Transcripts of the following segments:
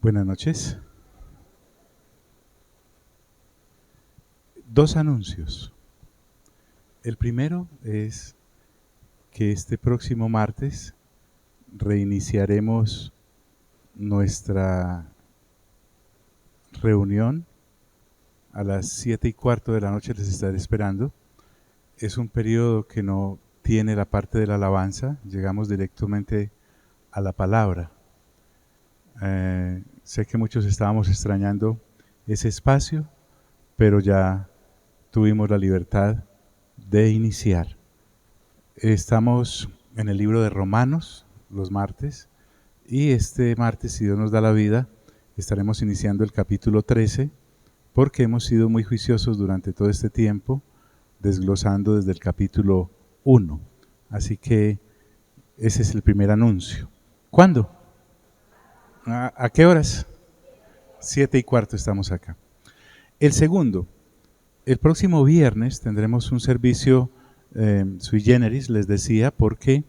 Buenas noches. Dos anuncios. El primero es que este próximo martes reiniciaremos nuestra reunión a las 7:15 de la noche. Les estaré esperando. Es un periodo que no tiene la parte de la alabanza, llegamos directamente a la palabra. Sé que muchos estábamos extrañando ese espacio, pero ya tuvimos la libertad de iniciar. Estamos en el libro de Romanos los martes, y este martes, si Dios nos da la vida, estaremos iniciando el capítulo 13, porque hemos sido muy juiciosos durante todo este tiempo, desglosando desde el capítulo 1. Así que ese es el primer anuncio. ¿Cuándo? ¿A qué horas? 7:15 estamos acá. El segundo, el próximo viernes tendremos un servicio sui generis, les decía, porque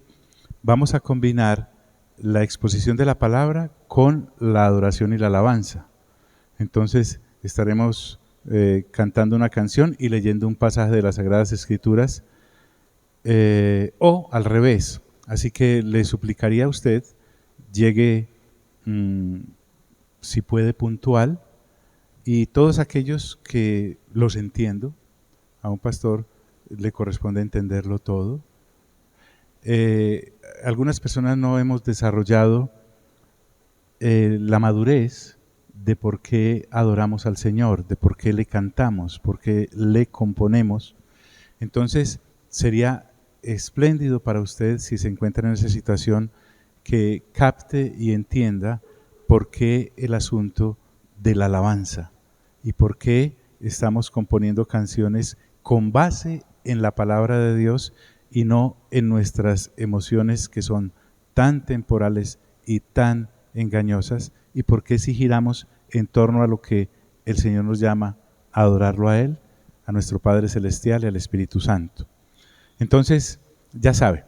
vamos a combinar la exposición de la palabra con la adoración y la alabanza. Entonces estaremos cantando una canción y leyendo un pasaje de las Sagradas Escrituras, o al revés. Así que le suplicaría a usted, llegue si puede puntual, y todos aquellos que los entiendo, a un pastor le corresponde entenderlo todo. Algunas personas no hemos desarrollado la madurez de por qué adoramos al Señor, de por qué le cantamos, por qué le componemos. Entonces sería espléndido para usted, si se encuentra en esa situación, que capte y entienda por qué el asunto de la alabanza y por qué estamos componiendo canciones con base en la palabra de Dios y no en nuestras emociones, que son tan temporales y tan engañosas, y por qué si giramos en torno a lo que el Señor nos llama a adorarlo a Él, a nuestro Padre Celestial y al Espíritu Santo. Entonces, ya sabe,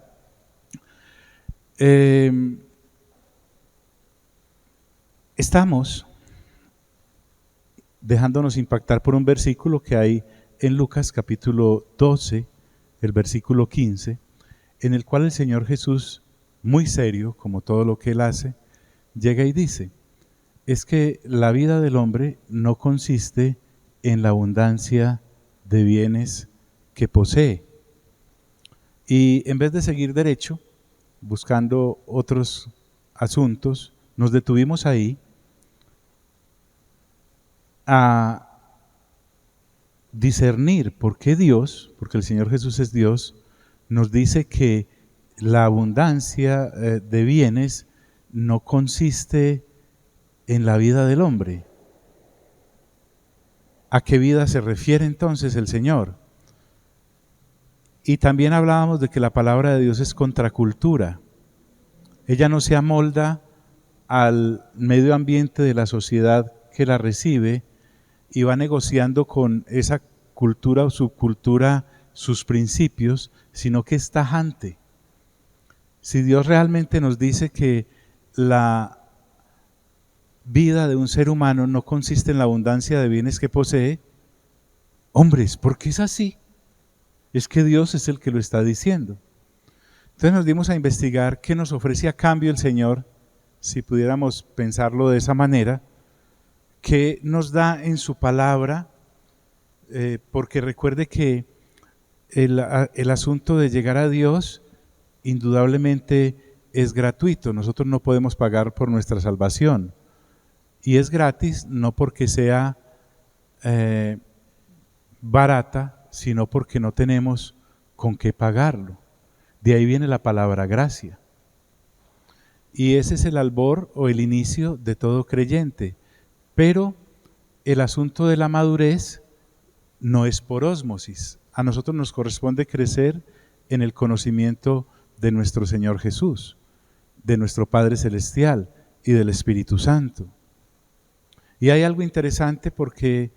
estamos dejándonos impactar por un versículo que hay en Lucas capítulo 12, el versículo 15, en el cual el Señor Jesús, muy serio, como todo lo que Él hace, llega y dice: es que la vida del hombre no consiste en la abundancia de bienes que posee. Y en vez de seguir derecho, buscando otros asuntos, nos detuvimos ahí a discernir por qué Dios, porque el Señor Jesús es Dios, nos dice que la abundancia de bienes no consiste en la vida del hombre. ¿A qué vida se refiere entonces el Señor? Y también hablábamos de que la palabra de Dios es contracultura. Ella no se amolda al medio ambiente de la sociedad que la recibe y va negociando con esa cultura o subcultura sus principios, sino que es tajante. Si Dios realmente nos dice que la vida de un ser humano no consiste en la abundancia de bienes que posee, hombres, ¿por qué es así? Es que Dios es el que lo está diciendo. Entonces nos dimos a investigar qué nos ofrece a cambio el Señor, si pudiéramos pensarlo de esa manera, qué nos da en su palabra, porque recuerde que el asunto de llegar a Dios indudablemente es gratuito. Nosotros no podemos pagar por nuestra salvación, y es gratis no porque sea barata, sino porque no tenemos con qué pagarlo. De ahí viene la palabra gracia. Y ese es el albor o el inicio de todo creyente. Pero el asunto de la madurez no es por ósmosis. A nosotros nos corresponde crecer en el conocimiento de nuestro Señor Jesús, de nuestro Padre Celestial y del Espíritu Santo. Y hay algo interesante, porque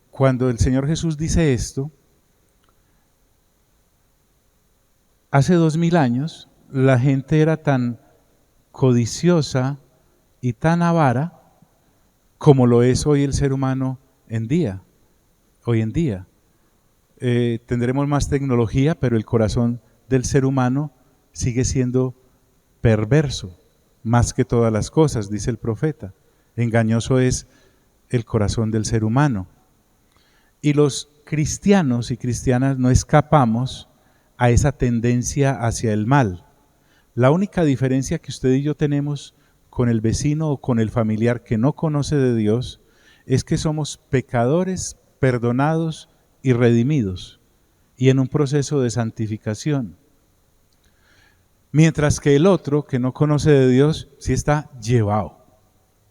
cuando el Señor Jesús dice esto, hace 2000 años la gente era tan codiciosa y tan avara como lo es hoy el ser humano hoy en día. Tendremos más tecnología, pero el corazón del ser humano sigue siendo perverso, más que todas las cosas, dice el profeta. Engañoso es el corazón del ser humano. Y los cristianos y cristianas no escapamos a esa tendencia hacia el mal. La única diferencia que usted y yo tenemos con el vecino o con el familiar que no conoce de Dios es que somos pecadores perdonados y redimidos y en un proceso de santificación. Mientras que el otro que no conoce de Dios sí está llevado,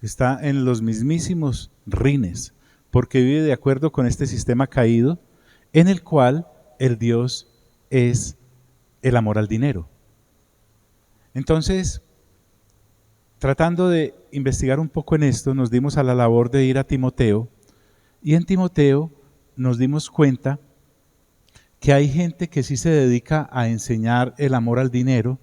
está en los mismísimos rines, porque vive de acuerdo con este sistema caído en el cual el Dios es el amor al dinero. Entonces, tratando de investigar un poco en esto, nos dimos a la labor de ir a Timoteo, y en Timoteo nos dimos cuenta que hay gente que sí se dedica a enseñar el amor al dinero,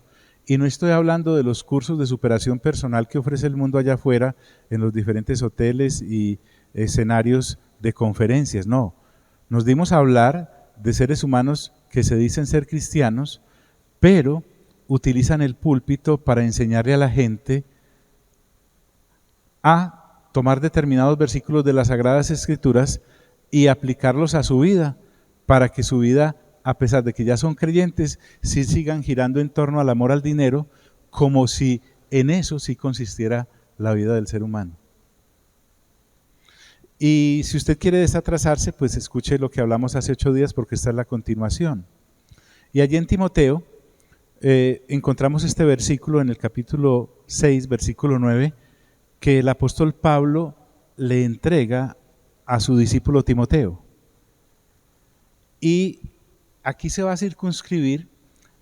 y no estoy hablando de los cursos de superación personal que ofrece el mundo allá afuera en los diferentes hoteles y escenarios de conferencias, no. Nos dimos a hablar de seres humanos que se dicen ser cristianos, pero utilizan el púlpito para enseñarle a la gente a tomar determinados versículos de las Sagradas Escrituras y aplicarlos a su vida, para que su vida, a pesar de que ya son creyentes, sí sigan girando en torno al amor al dinero, como si en eso sí consistiera la vida del ser humano. Y si usted quiere desatrasarse, pues escuche lo que hablamos hace 8 días, porque esta es la continuación. Y allí en Timoteo encontramos este versículo en el capítulo 6, versículo 9, que el apóstol Pablo le entrega a su discípulo Timoteo. Y aquí se va a circunscribir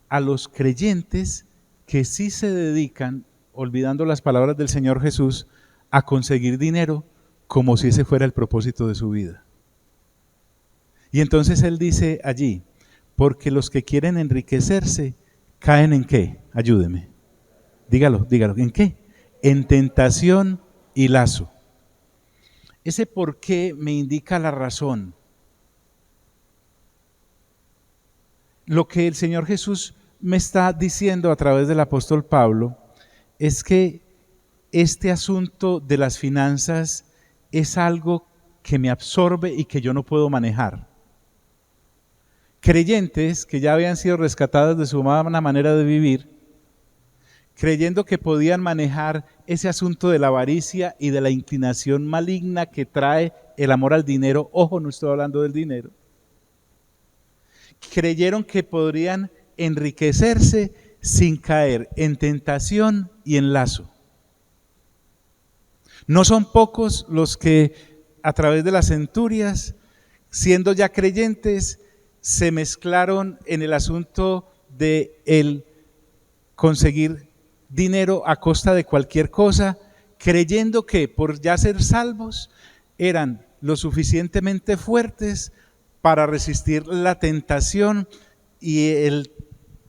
a los creyentes que sí se dedican, olvidando las palabras del Señor Jesús, a conseguir dinero como si ese fuera el propósito de su vida. Y entonces él dice allí, porque los que quieren enriquecerse caen ¿en qué? Ayúdeme. Dígalo, ¿en qué? En tentación y lazo. Ese por qué me indica la razón. Lo que el Señor Jesús me está diciendo a través del apóstol Pablo es que este asunto de las finanzas es algo que me absorbe y que yo no puedo manejar. Creyentes que ya habían sido rescatados de su mala manera de vivir, creyendo que podían manejar ese asunto de la avaricia y de la inclinación maligna que trae el amor al dinero. Ojo, no estoy hablando del dinero. Creyeron que podrían enriquecerse sin caer en tentación y en lazo. No son pocos los que a través de las centurias, siendo ya creyentes, se mezclaron en el asunto de el conseguir dinero a costa de cualquier cosa, creyendo que por ya ser salvos eran lo suficientemente fuertes para resistir la tentación y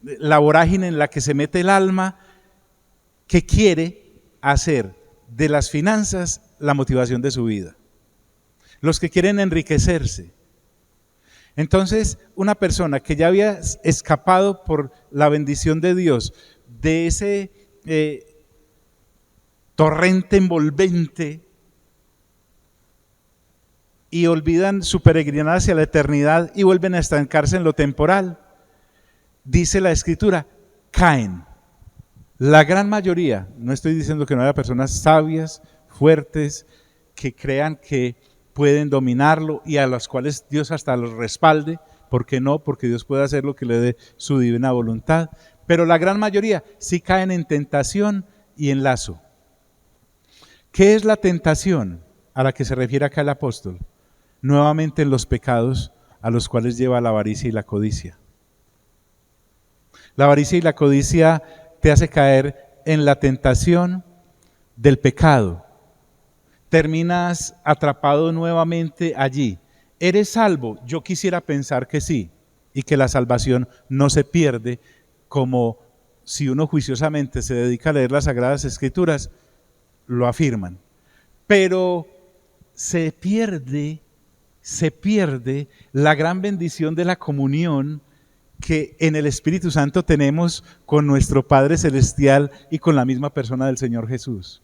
la vorágine en la que se mete el alma, que quiere hacer de las finanzas la motivación de su vida. Los que quieren enriquecerse. Entonces, una persona que ya había escapado por la bendición de Dios de ese torrente envolvente y olvidan su peregrinar hacia la eternidad y vuelven a estancarse en lo temporal, dice la Escritura, caen. La gran mayoría, no estoy diciendo que no haya personas sabias, fuertes, que crean que pueden dominarlo y a las cuales Dios hasta los respalde. ¿Por qué no? Porque Dios puede hacer lo que le dé su divina voluntad. Pero la gran mayoría sí caen en tentación y en lazo. ¿Qué es la tentación a la que se refiere acá el apóstol? Nuevamente en los pecados a los cuales lleva la avaricia y la codicia. La avaricia y la codicia te hace caer en la tentación del pecado. Terminas atrapado nuevamente allí. ¿Eres salvo? Yo quisiera pensar que sí, y que la salvación no se pierde, como si uno juiciosamente se dedica a leer las Sagradas Escrituras, lo afirman. Pero se pierde la gran bendición de la comunión que en el Espíritu Santo tenemos con nuestro Padre Celestial y con la misma persona del Señor Jesús.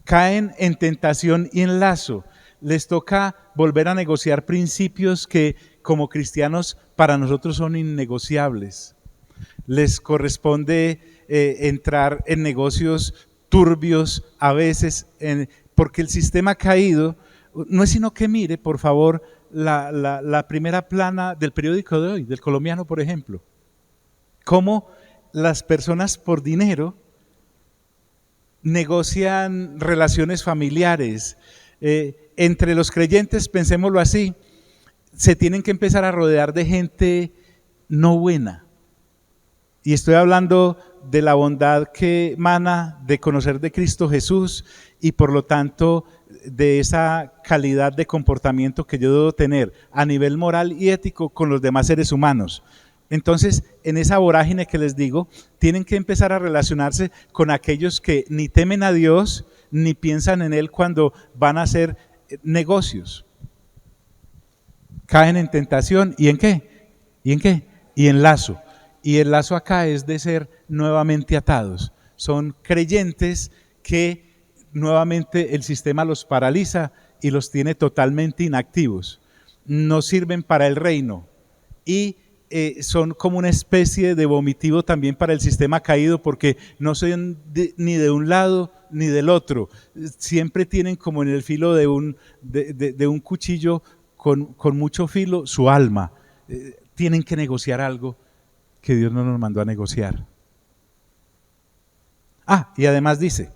Caen en tentación y en lazo. Les toca volver a negociar principios que como cristianos para nosotros son innegociables. Les corresponde entrar en negocios turbios a veces, porque el sistema caído no es sino que mire, por favor, la primera plana del periódico de hoy, del Colombiano, por ejemplo. Cómo las personas por dinero negocian relaciones familiares. Entre los creyentes, pensémoslo así, se tienen que empezar a rodear de gente no buena. Y estoy hablando de la bondad que emana de conocer de Cristo Jesús y por lo tanto de esa calidad de comportamiento que yo debo tener a nivel moral y ético con los demás seres humanos. Entonces, en esa vorágine que les digo, tienen que empezar a relacionarse con aquellos que ni temen a Dios ni piensan en Él cuando van a hacer negocios. Caen en tentación. ¿Y en qué? ¿Y en qué? Y en lazo. Y el lazo acá es de ser nuevamente atados. Son creyentes que nuevamente el sistema los paraliza y los tiene totalmente inactivos. No sirven para el reino y son como una especie de vomitivo también para el sistema caído, porque no son ni de un lado ni del otro. Siempre tienen como en el filo de un cuchillo con mucho filo su alma. Tienen que negociar algo que Dios no nos mandó a negociar. Y además dice,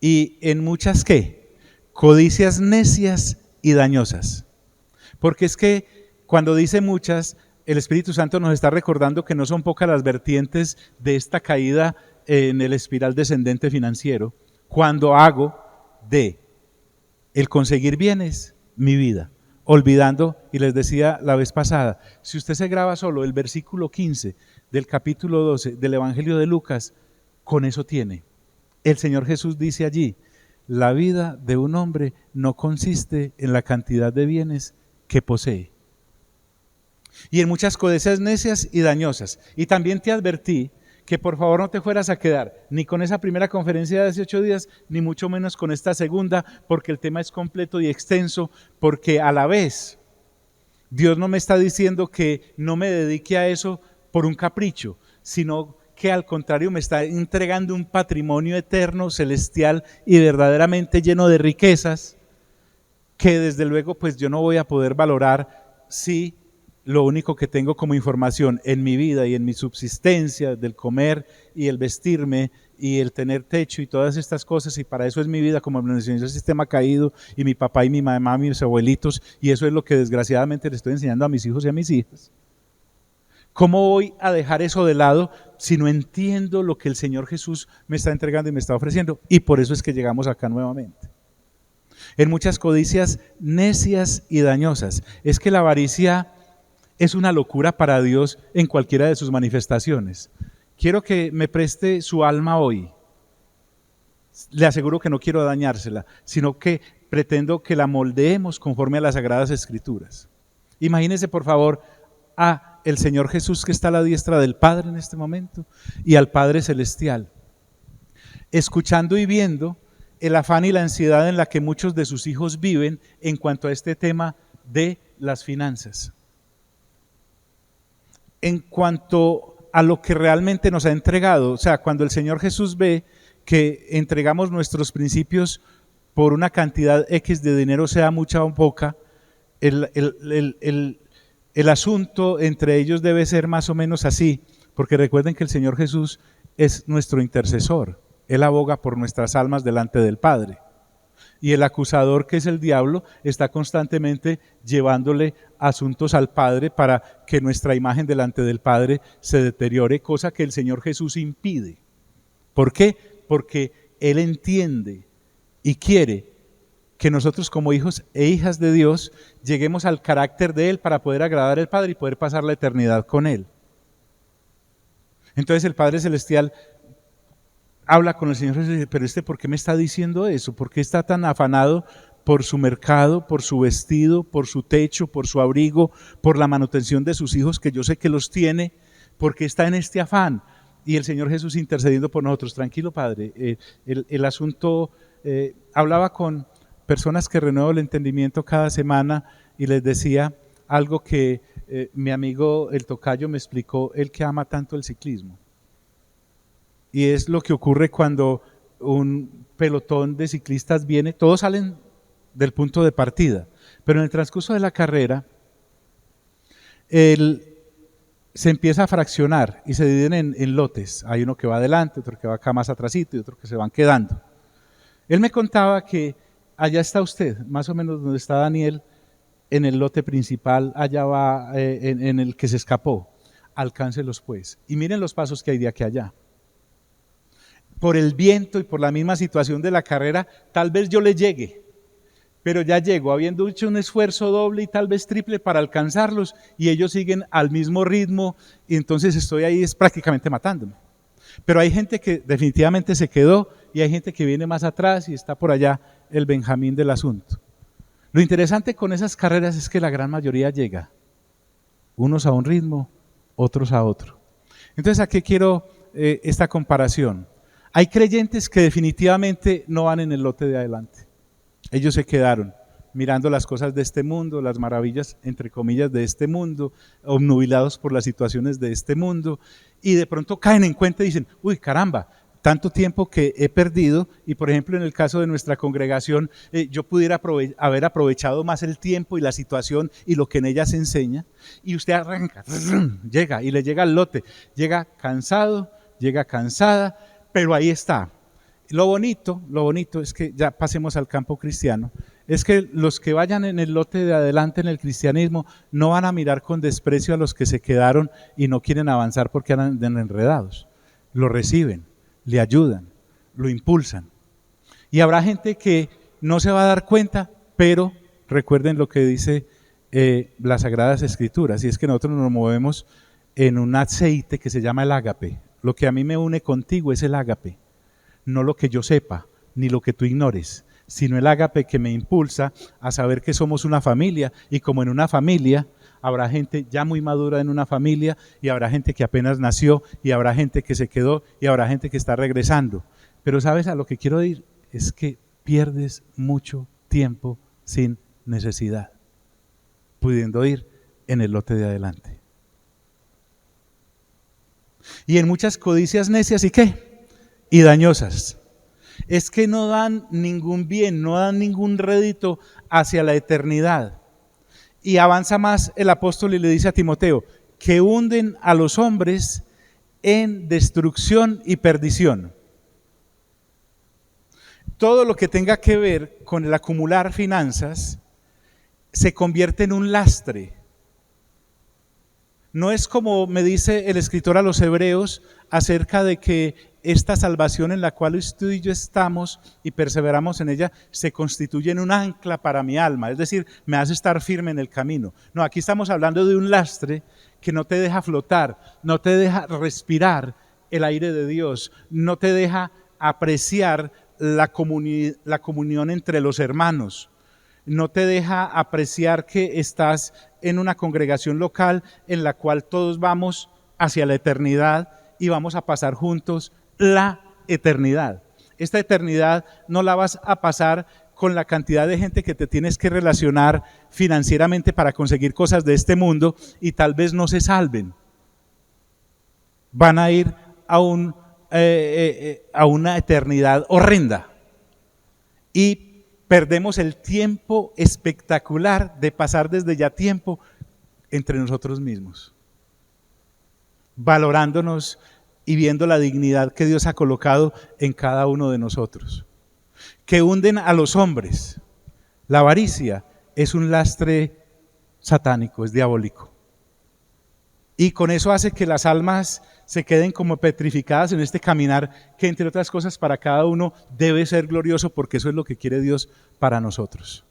y en muchas ¿qué? Codicias necias y dañosas. Porque es que cuando dice muchas, el Espíritu Santo nos está recordando que no son pocas las vertientes de esta caída en el espiral descendente financiero, cuando hago de el conseguir bienes mi vida, olvidando, y les decía la vez pasada, si usted se graba solo el versículo 15 del capítulo 12 del Evangelio de Lucas, con eso tiene. El Señor Jesús dice allí, la vida de un hombre no consiste en la cantidad de bienes que posee. Y en muchas codicias necias y dañosas. Y también te advertí que por favor no te fueras a quedar ni con esa primera conferencia de hace 8 días, ni mucho menos con esta segunda, porque el tema es completo y extenso, porque a la vez Dios no me está diciendo que no me dedique a eso por un capricho, sino que al contrario me está entregando un patrimonio eterno, celestial y verdaderamente lleno de riquezas, que desde luego pues yo no voy a poder valorar si lo único que tengo como información en mi vida y en mi subsistencia, del comer y el vestirme y el tener techo y todas estas cosas, y para eso es mi vida, como me enseñó el sistema caído, y mi papá y mi mamá, mis abuelitos, y eso es lo que desgraciadamente le estoy enseñando a mis hijos y a mis hijas. ¿Cómo voy a dejar eso de lado si no entiendo lo que el Señor Jesús me está entregando y me está ofreciendo? Y por eso es que llegamos acá nuevamente. En muchas codicias necias y dañosas. Es que la avaricia es una locura para Dios en cualquiera de sus manifestaciones. Quiero que me preste su alma hoy. Le aseguro que no quiero dañársela, sino que pretendo que la moldeemos conforme a las Sagradas Escrituras. Imagínense por favor a el Señor Jesús que está a la diestra del Padre en este momento y al Padre Celestial, escuchando y viendo el afán y la ansiedad en la que muchos de sus hijos viven en cuanto a este tema de las finanzas. En cuanto a lo que realmente nos ha entregado, o sea, cuando el Señor Jesús ve que entregamos nuestros principios por una cantidad X de dinero, sea mucha o poca, el asunto entre ellos debe ser más o menos así, porque recuerden que el Señor Jesús es nuestro intercesor, Él aboga por nuestras almas delante del Padre. Y el acusador, que es el diablo, está constantemente llevándole asuntos al Padre para que nuestra imagen delante del Padre se deteriore, cosa que el Señor Jesús impide. ¿Por qué? Porque Él entiende y quiere que nosotros como hijos e hijas de Dios lleguemos al carácter de Él para poder agradar al Padre y poder pasar la eternidad con Él. Entonces el Padre Celestial habla con el Señor Jesús y dice, pero ¿por qué me está diciendo eso? ¿Por qué está tan afanado por su mercado, por su vestido, por su techo, por su abrigo, por la manutención de sus hijos, que yo sé que los tiene? ¿Por qué está en este afán? Y el Señor Jesús intercediendo por nosotros. Tranquilo, Padre, el asunto, hablaba con personas que renuevo el entendimiento cada semana y les decía algo que mi amigo el tocayo me explicó, él que ama tanto el ciclismo. Y es lo que ocurre cuando un pelotón de ciclistas viene, todos salen del punto de partida, pero en el transcurso de la carrera, se empieza a fraccionar y se dividen en lotes. Hay uno que va adelante, otro que va acá más atrasito y otro que se van quedando. Él me contaba que allá está usted, más o menos donde está Daniel, en el lote principal, allá va en el que se escapó. Alcáncelos pues. Y miren los pasos que hay de aquí a allá. Por el viento y por la misma situación de la carrera, tal vez yo le llegue, pero ya llego, habiendo hecho un esfuerzo doble y tal vez triple para alcanzarlos, y ellos siguen al mismo ritmo, y entonces estoy ahí es prácticamente matándome. Pero hay gente que definitivamente se quedó, y hay gente que viene más atrás, y está por allá el Benjamín del asunto. Lo interesante con esas carreras es que la gran mayoría llega, unos a un ritmo, otros a otro. Entonces, ¿a qué quiero esta comparación? Hay creyentes que definitivamente no van en el lote de adelante. Ellos se quedaron mirando las cosas de este mundo, las maravillas, entre comillas, de este mundo, obnubilados por las situaciones de este mundo, y de pronto caen en cuenta y dicen, uy, caramba, tanto tiempo que he perdido, y por ejemplo en el caso de nuestra congregación, yo pudiera haber aprovechado más el tiempo y la situación y lo que en ella se enseña, y usted arranca, llega y le llega al lote, llega cansado, llega cansada, pero ahí está. Lo bonito es que ya pasemos al campo cristiano, es que los que vayan en el lote de adelante en el cristianismo no van a mirar con desprecio a los que se quedaron y no quieren avanzar porque andan enredados. Lo reciben, le ayudan, lo impulsan. Y habrá gente que no se va a dar cuenta, pero recuerden lo que dice las Sagradas Escrituras, y es que nosotros nos movemos en un aceite que se llama el ágape. Lo que a mí me une contigo es el ágape. No lo que yo sepa, ni lo que tú ignores, sino el ágape que me impulsa a saber que somos una familia, y como en una familia habrá gente ya muy madura en una familia, y habrá gente que apenas nació, y habrá gente que se quedó, y habrá gente que está regresando. Pero sabes, a lo que quiero ir es que pierdes mucho tiempo sin necesidad, pudiendo ir en el lote de adelante. Y en muchas codicias necias, ¿y qué? Y dañosas. Es que no dan ningún bien, no dan ningún rédito hacia la eternidad. Y avanza más el apóstol y le dice a Timoteo, que hunden a los hombres en destrucción y perdición. Todo lo que tenga que ver con el acumular finanzas se convierte en un lastre. No es como me dice el escritor a los Hebreos acerca de que esta salvación en la cual usted y yo estamos y perseveramos en ella se constituye en un ancla para mi alma, es decir, me hace estar firme en el camino. No, aquí estamos hablando de un lastre que no te deja flotar, no te deja respirar el aire de Dios, no te deja apreciar la comunión entre los hermanos, no te deja apreciar que estás en una congregación local en la cual todos vamos hacia la eternidad y vamos a pasar juntos la eternidad. Esta eternidad no la vas a pasar con la cantidad de gente que te tienes que relacionar financieramente para conseguir cosas de este mundo y tal vez no se salven. Van a ir a una eternidad horrenda y perdemos el tiempo espectacular de pasar desde ya tiempo entre nosotros mismos, valorándonos y viendo la dignidad que Dios ha colocado en cada uno de nosotros. Que hunden a los hombres. La avaricia es un lastre satánico, es diabólico. Y con eso hace que las almas se queden como petrificadas en este caminar que, entre otras cosas, para cada uno debe ser glorioso, porque eso es lo que quiere Dios para nosotros.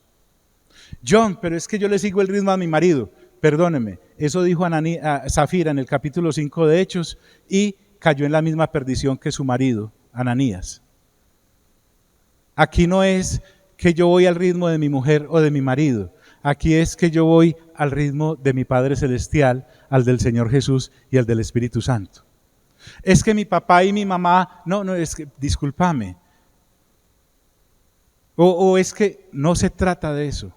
John, pero es que yo le sigo el ritmo a mi marido. Perdóneme, eso dijo a Zafira en el capítulo 5 de Hechos y cayó en la misma perdición que su marido Ananías. Aquí no es que yo voy al ritmo de mi mujer o de mi marido. Aquí es que yo voy al ritmo de mi Padre Celestial, al del Señor Jesús y al del Espíritu Santo. Es que mi papá y mi mamá, no, es que, discúlpame. O es que no se trata de eso.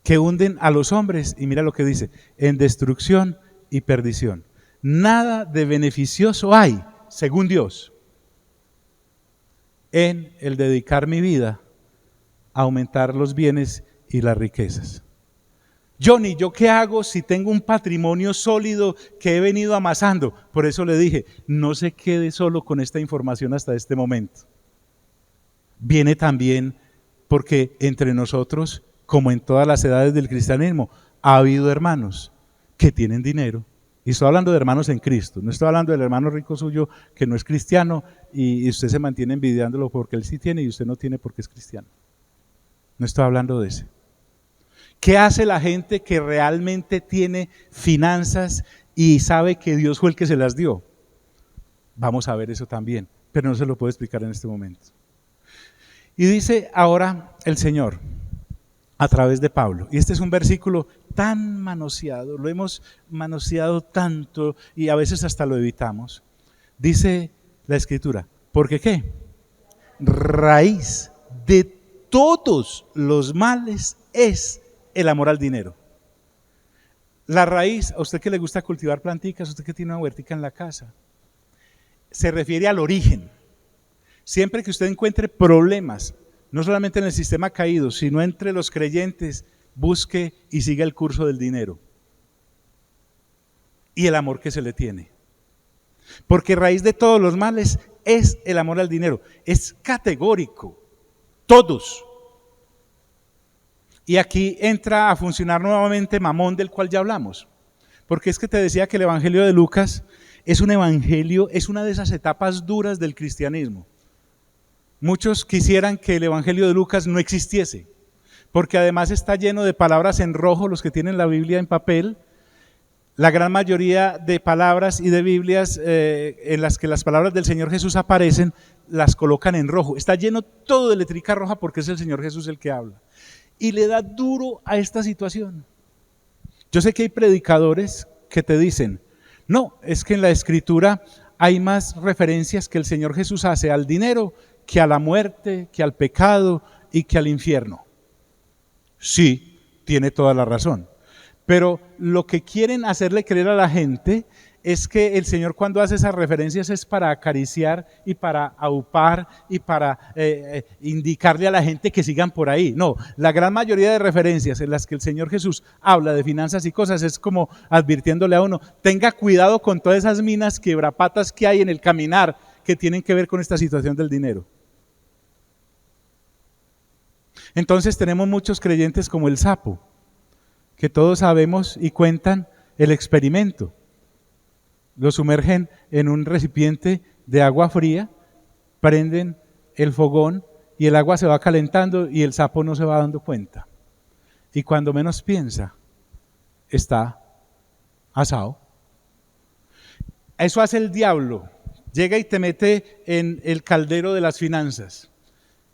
Que hunden a los hombres, y mira lo que dice, en destrucción y perdición. Nada de beneficioso hay, según Dios, en el dedicar mi vida a aumentar los bienes y las riquezas. Johnny, ¿yo qué hago si tengo un patrimonio sólido que he venido amasando? Por eso le dije, no se quede solo con esta información hasta este momento. Viene también porque entre nosotros, como en todas las edades del cristianismo, ha habido hermanos que tienen dinero. Y estoy hablando de hermanos en Cristo, no estoy hablando del hermano rico suyo que no es cristiano y usted se mantiene envidiándolo porque él sí tiene y usted no tiene porque es cristiano. No estoy hablando de ese. ¿Qué hace la gente que realmente tiene finanzas y sabe que Dios fue el que se las dio? Vamos a ver eso también, pero no se lo puedo explicar en este momento. Y dice ahora el Señor a través de Pablo, y este es un versículo tan manoseado, lo hemos manoseado tanto y a veces hasta lo evitamos. Dice la Escritura, ¿porque qué? Raíz de todos los males es el amor al dinero. La raíz, a usted que le gusta cultivar planticas, a usted que tiene una huertica en la casa, se refiere al origen. Siempre que usted encuentre problemas, no solamente en el sistema caído, sino entre los creyentes, busque y siga el curso del dinero y el amor que se le tiene. Porque raíz de todos los males es el amor al dinero. Es categórico. Todos. Y aquí entra a funcionar nuevamente Mamón, del cual ya hablamos. Porque es que te decía que el Evangelio de Lucas es un evangelio, es una de esas etapas duras del cristianismo. Muchos quisieran que el Evangelio de Lucas no existiese, porque además está lleno de palabras en rojo, los que tienen la Biblia en papel. La gran mayoría de palabras y de Biblias en las que las palabras del Señor Jesús aparecen, las colocan en rojo. Está lleno todo de letrica roja porque es el Señor Jesús el que habla. Y le da duro a esta situación. Yo sé que hay predicadores que te dicen, no, es que en la Escritura hay más referencias que el Señor Jesús hace al dinero que a la muerte, que al pecado y que al infierno. Sí, tiene toda la razón. Pero lo que quieren hacerle creer a la gente es que el Señor cuando hace esas referencias es para acariciar y para aupar y para indicarle a la gente que sigan por ahí. No, la gran mayoría de referencias en las que el Señor Jesús habla de finanzas y cosas es como advirtiéndole a uno, tenga cuidado con todas esas minas quebrapatas que hay en el caminar que tienen que ver con esta situación del dinero. Entonces tenemos muchos creyentes como el sapo, que todos sabemos y cuentan el experimento. Lo sumergen en un recipiente de agua fría, prenden el fogón y el agua se va calentando y el sapo no se va dando cuenta. Y cuando menos piensa, está asado. Eso hace el diablo. Llega y te mete en el caldero de las finanzas.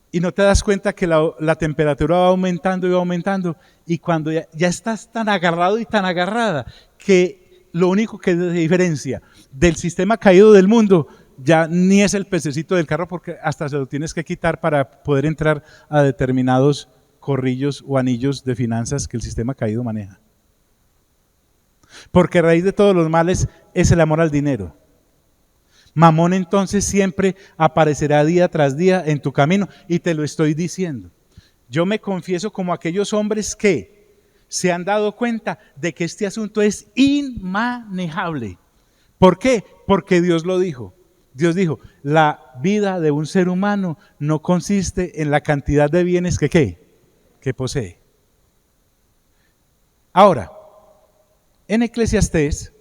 Y no te das cuenta que la temperatura va aumentando y va aumentando. Y cuando ya estás tan agarrado y tan agarrada que lo único que te diferencia del sistema caído del mundo ya ni es el pececito del carro, porque hasta se lo tienes que quitar para poder entrar a determinados corrillos o anillos de finanzas que el sistema caído maneja. Porque raíz de todos los males es el amor al dinero. Mamón entonces siempre aparecerá día tras día en tu camino y te lo estoy diciendo. Yo me confieso como aquellos hombres que se han dado cuenta de que este asunto es inmanejable. ¿Por qué? Porque Dios lo dijo. Dios dijo, la vida de un ser humano no consiste en la cantidad de bienes que posee. Ahora, en Eclesiastés,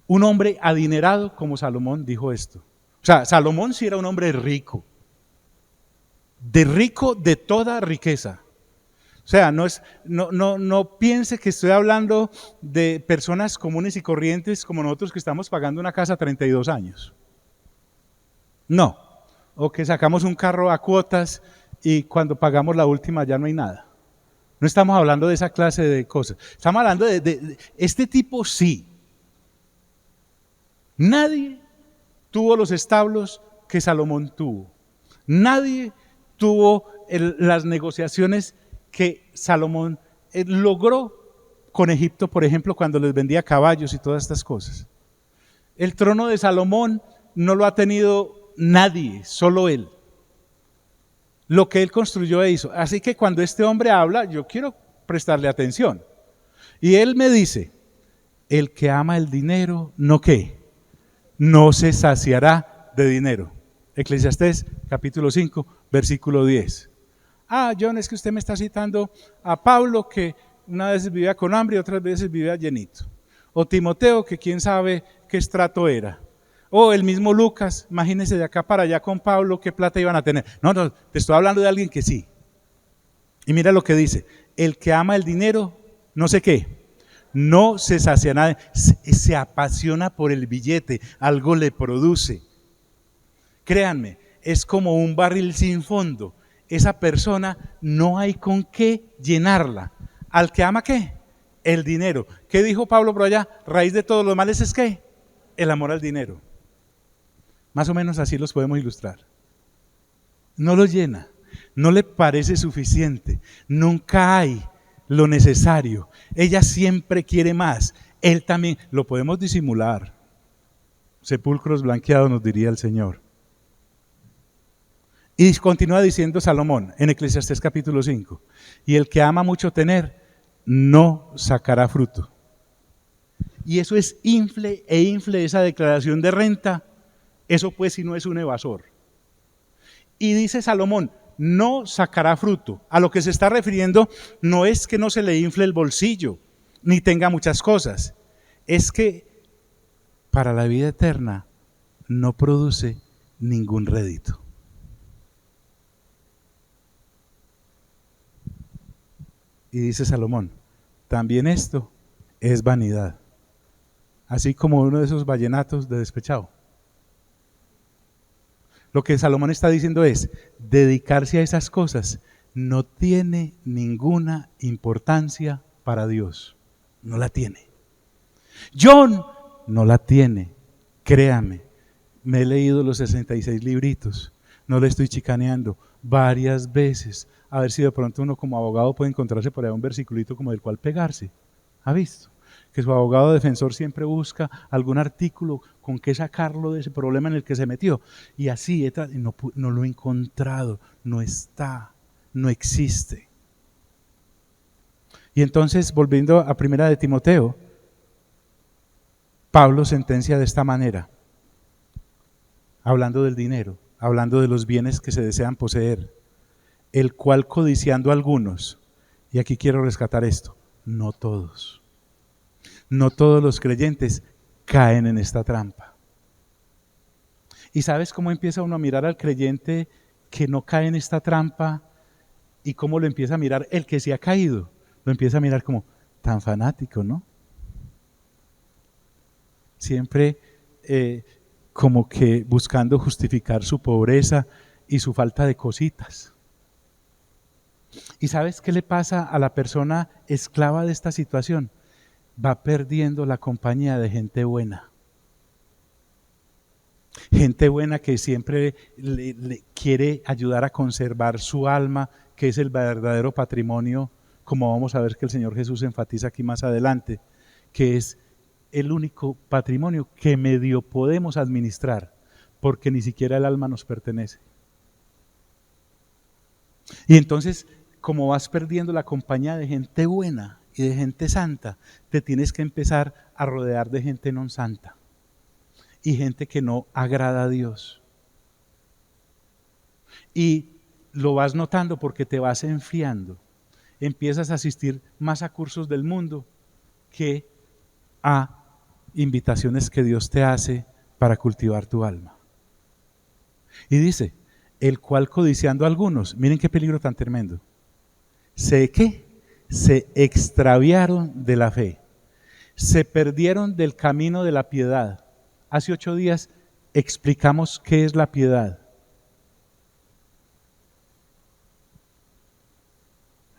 un hombre adinerado como Salomón dijo esto. O sea, Salomón sí era un hombre rico de toda riqueza. O sea, no piense que estoy hablando de personas comunes y corrientes como nosotros que estamos pagando una casa a 32 años. No. O que sacamos un carro a cuotas y cuando pagamos la última ya no hay nada. No estamos hablando de esa clase de cosas. Estamos hablando de este tipo sí. Nadie tuvo los establos que Salomón tuvo. Nadie tuvo las negociaciones que Salomón logró con Egipto, por ejemplo, cuando les vendía caballos y todas estas cosas. El trono de Salomón no lo ha tenido nadie, solo él. Lo que él construyó e hizo. Así que cuando este hombre habla, yo quiero prestarle atención. Y él me dice, el que ama el dinero, ¿no qué? No se saciará de dinero. Eclesiastés capítulo 5, versículo 10. John, es que usted me está citando a Pablo, que una vez vivía con hambre y otras veces vivía llenito. O Timoteo, que quién sabe qué estrato era. O el mismo Lucas, imagínense de acá para allá con Pablo, qué plata iban a tener. No, te estoy hablando de alguien que sí. Y mira lo que dice, el que ama el dinero, no sé qué, no se saciará, se apasiona por el billete, algo le produce. Créanme, es como un barril sin fondo. Esa persona no hay con qué llenarla. ¿Al que ama qué? El dinero. ¿Qué dijo Pablo por allá? Raíz de todos los males es ¿qué? El amor al dinero. Más o menos así los podemos ilustrar. No lo llena, no le parece suficiente, nunca hay lo necesario. Ella siempre quiere más, él también. Lo podemos disimular. Sepulcros blanqueados, nos diría el Señor. Y continúa diciendo Salomón en Eclesiastés capítulo 5, y el que ama mucho tener, no sacará fruto. Y eso es infle e infle esa declaración de renta, eso pues si no es un evasor. Y dice Salomón, no sacará fruto. A lo que se está refiriendo no es que no se le infle el bolsillo, ni tenga muchas cosas, es que para la vida eterna no produce ningún rédito. Y dice Salomón, también esto es vanidad, así como uno de esos vallenatos de despechado. Lo que Salomón está diciendo es, dedicarse a esas cosas no tiene ninguna importancia para Dios, no la tiene. John no la tiene, créame, me he leído los 66 libritos, no le estoy chicaneando varias veces, a ver si de pronto uno como abogado puede encontrarse por ahí un versiculito como del cual pegarse. ¿Ha visto? Que su abogado defensor siempre busca algún artículo con que sacarlo de ese problema en el que se metió. Y así, no lo he encontrado, no está, no existe. Y entonces, volviendo a primera de Timoteo, Pablo sentencia de esta manera, hablando del dinero, hablando de los bienes que se desean poseer, el cual codiciando algunos, y aquí quiero rescatar esto, no todos los creyentes caen en esta trampa. ¿Y sabes cómo empieza uno a mirar al creyente que no cae en esta trampa? ¿Y cómo lo empieza a mirar el que sí ha caído? Lo empieza a mirar como tan fanático, ¿no? Siempre como que buscando justificar su pobreza y su falta de cositas. ¿Y sabes qué le pasa a la persona esclava de esta situación? Va perdiendo la compañía de gente buena. Gente buena que siempre le quiere ayudar a conservar su alma, que es el verdadero patrimonio, como vamos a ver que el Señor Jesús enfatiza aquí más adelante, que es el único patrimonio que medio podemos administrar, porque ni siquiera el alma nos pertenece. Y entonces, como vas perdiendo la compañía de gente buena y de gente santa, te tienes que empezar a rodear de gente no santa y gente que no agrada a Dios. Y lo vas notando porque te vas enfriando. Empiezas a asistir más a cursos del mundo que a invitaciones que Dios te hace para cultivar tu alma. Y dice, el cual codiciando a algunos, miren qué peligro tan tremendo, se extraviaron de la fe, se perdieron del camino de la piedad. Hace 8 días explicamos qué es la piedad.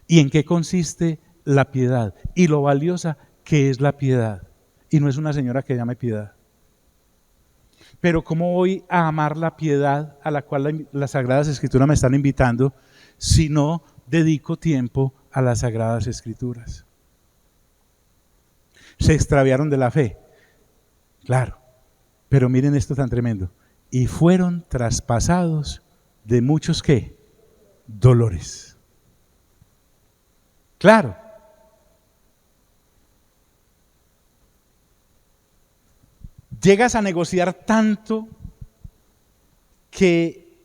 Y en qué consiste la piedad. Y lo valiosa que es la piedad. Y no es una señora que llame piedad. Pero ¿cómo voy a amar la piedad a la cual las Sagradas Escrituras me están invitando si no dedico tiempo a las Sagradas Escrituras? Se extraviaron de la fe, claro, pero miren esto tan tremendo. Y fueron traspasados de muchos ¿qué? Dolores. Claro. Llegas a negociar tanto que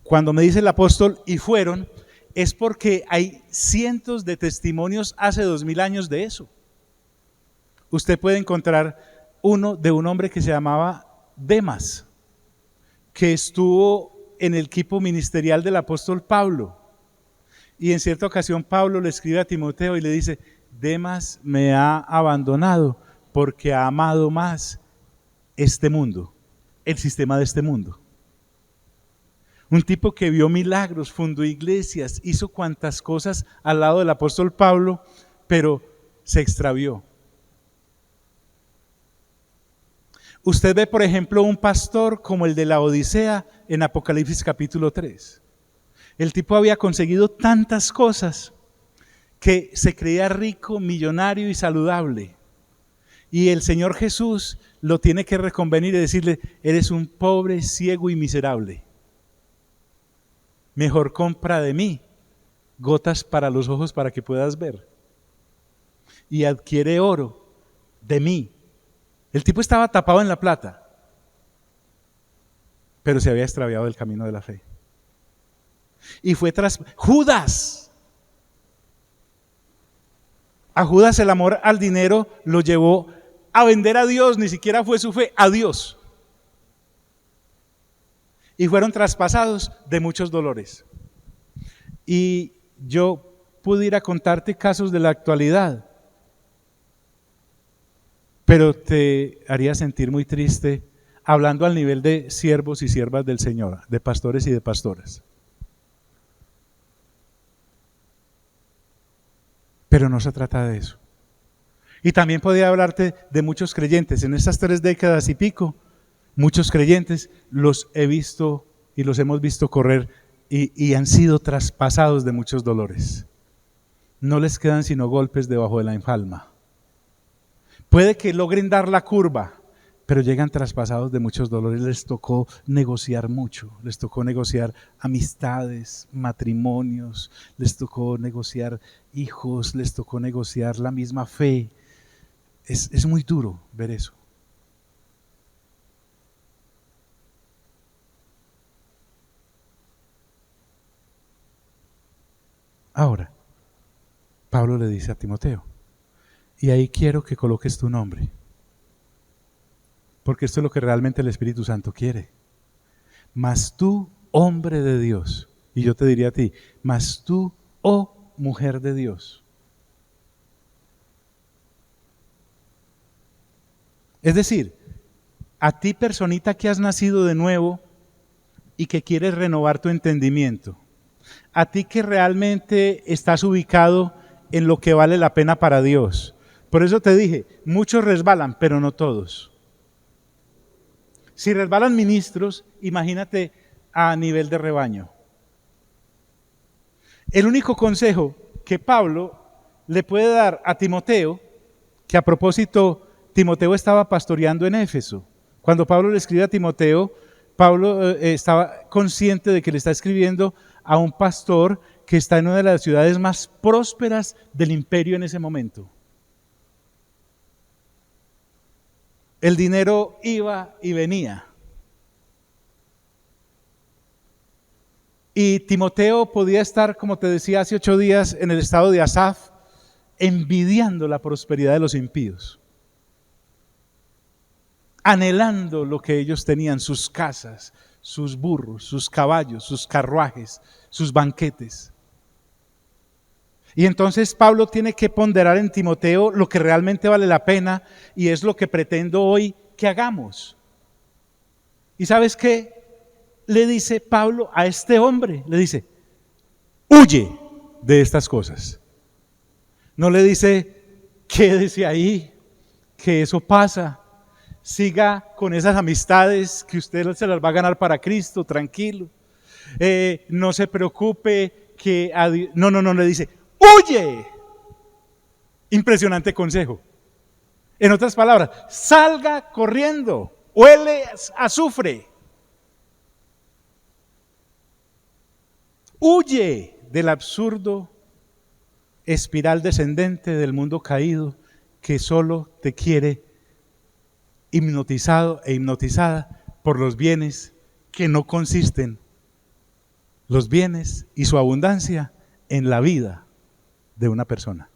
cuando me dice el apóstol y fueron, es porque hay cientos de testimonios hace 2000 años de eso. Usted puede encontrar uno de un hombre que se llamaba Demas, que estuvo en el equipo ministerial del apóstol Pablo. Y en cierta ocasión Pablo le escribe a Timoteo y le dice: Demas me ha abandonado porque ha amado más este mundo, el sistema de este mundo. Un tipo que vio milagros, fundó iglesias, hizo cuantas cosas al lado del apóstol Pablo, pero se extravió. Usted ve, por ejemplo, un pastor como el de la Odisea en Apocalipsis capítulo 3. El tipo había conseguido tantas cosas que se creía rico, millonario y saludable. Y el Señor Jesús lo tiene que reconvenir y decirle: eres un pobre, ciego y miserable. Mejor compra de mí gotas para los ojos para que puedas ver. Y adquiere oro de mí. El tipo estaba tapado en la plata, pero se había extraviado del camino de la fe. Y fue tras Judas. A Judas el amor al dinero lo llevó a vender a Dios, ni siquiera fue su fe, a Dios. Y fueron traspasados de muchos dolores. Y yo pudiera contarte casos de la actualidad, pero te haría sentir muy triste hablando al nivel de siervos y siervas del Señor, de pastores y de pastoras. Pero no se trata de eso. Y también podría hablarte de muchos creyentes. En estas 3 décadas y pico, muchos creyentes los he visto y los hemos visto correr y han sido traspasados de muchos dolores. No les quedan sino golpes debajo de la enfalma. Puede que logren dar la curva, pero llegan traspasados de muchos dolores. Les tocó negociar mucho, les tocó negociar amistades, matrimonios, les tocó negociar hijos, les tocó negociar la misma fe. Es muy duro ver eso. Ahora, Pablo le dice a Timoteo, y ahí quiero que coloques tu nombre, porque esto es lo que realmente el Espíritu Santo quiere. Mas tú, hombre de Dios, y yo te diría a ti, mas tú, oh mujer de Dios. Es decir, a ti, personita que has nacido de nuevo y que quieres renovar tu entendimiento, a ti que realmente estás ubicado en lo que vale la pena para Dios. Por eso te dije, muchos resbalan, pero no todos. Si resbalan ministros, imagínate a nivel de rebaño. El único consejo que Pablo le puede dar a Timoteo, que a propósito, Timoteo estaba pastoreando en Éfeso. Cuando Pablo le escribe a Timoteo, Pablo estaba consciente de que le está escribiendo a un pastor que está en una de las ciudades más prósperas del imperio en ese momento. El dinero iba y venía. Y Timoteo podía estar, como te decía hace 8 días, en el estado de Asaf, envidiando la prosperidad de los impíos, anhelando lo que ellos tenían, sus casas, sus burros, sus caballos, sus carruajes, sus banquetes. Y entonces Pablo tiene que ponderar en Timoteo lo que realmente vale la pena, y es lo que pretendo hoy que hagamos. ¿Y sabes qué le dice Pablo a este hombre? Le dice, huye de estas cosas. No le dice, quédese ahí, que eso pasa. Siga con esas amistades que usted se las va a ganar para Cristo, tranquilo. No se preocupe que... No, le dice, huye. Impresionante consejo. En otras palabras, salga corriendo, huele a azufre. Huye del absurdo espiral descendente del mundo caído que solo te quiere hipnotizado e hipnotizada por los bienes que no consisten, los bienes y su abundancia en la vida de una persona.